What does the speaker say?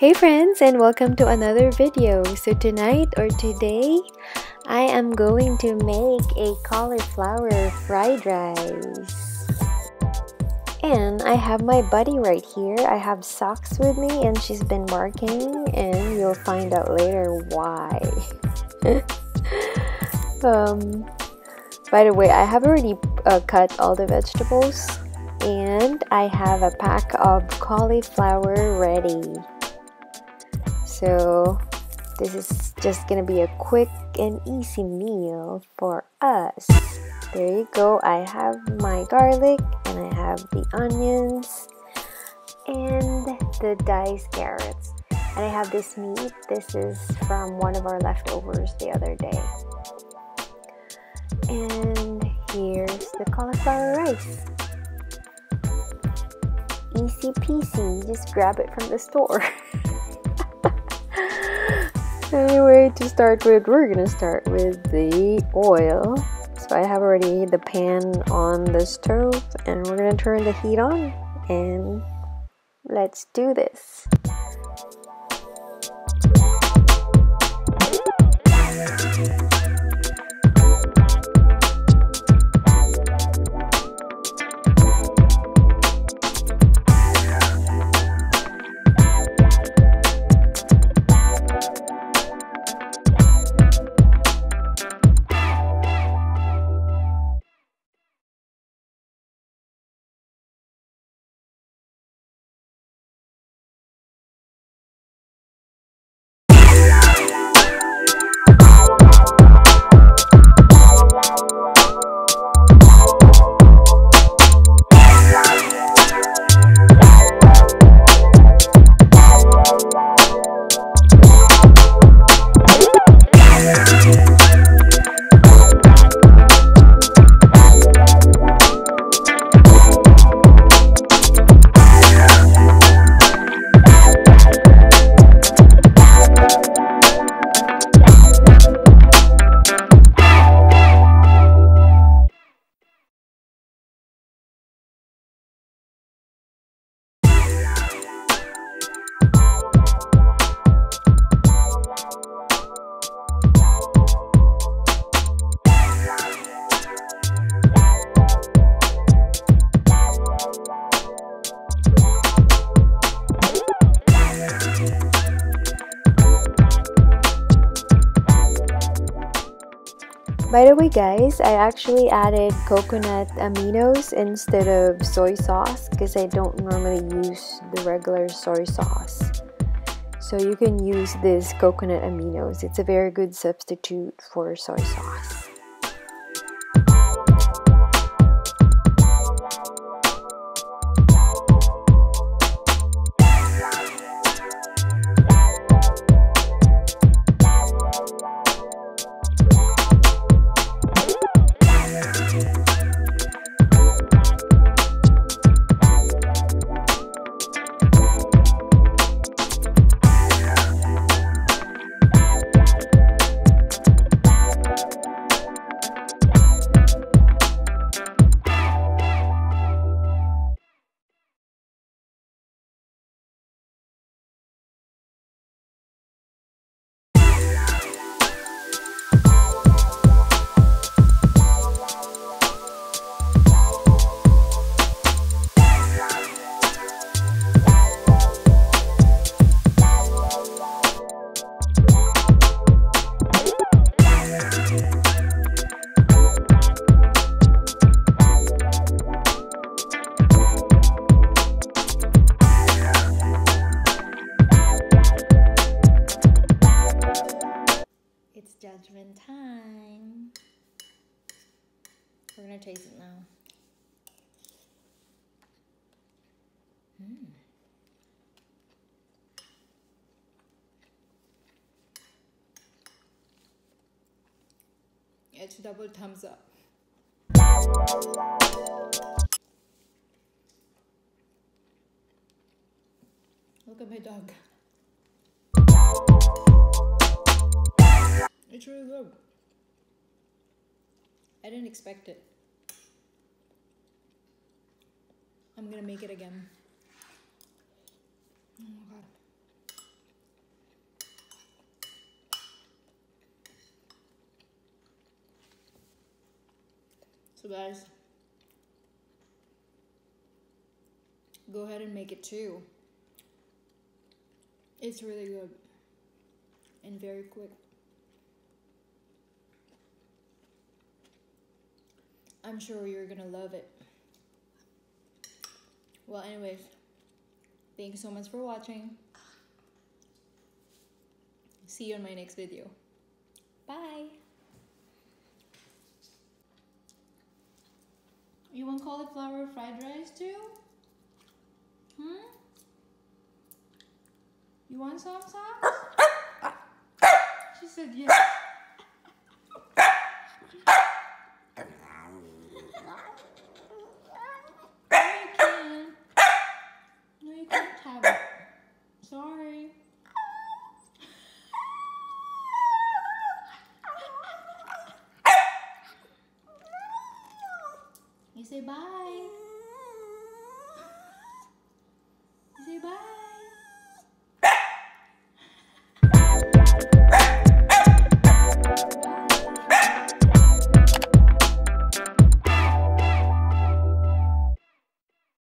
Hey friends, and welcome to another video. So tonight or today I am going to make a cauliflower fried rice. And I have my buddy right here. I have socks with me and she's been barking, and you'll find out later why. By the way, I have already cut all the vegetables and I have a pack of cauliflower ready. So this is just gonna be a quick and easy meal for us. There you go. I have my garlic and I have the onions and the diced carrots. And I have this meat. This is from one of our leftovers the other day. And here's the cauliflower rice. Easy peasy. Just grab it from the store. Anyway, to start with, we're gonna start with the oil. So I have already the pan on the stove and we're gonna turn the heat on and let's do this. By the way guys, I actually added coconut aminos instead of soy sauce because I don't normally use the regular soy sauce. So you can use this coconut aminos. It's a very good substitute for soy sauce. It's judgment time. We're gonna taste it now. It's double thumbs up. Look at my dog. It's really good. I didn't expect it. I'm gonna make it again. Oh my god. So guys, go ahead and make it too. It's really good and very quick. I'm sure you're gonna love it. Well, anyways, thank you so much for watching. See you in my next video. Bye. You want cauliflower fried rice too? You want some sauce? She said yes. No, you can't have it. Sorry. You say bye.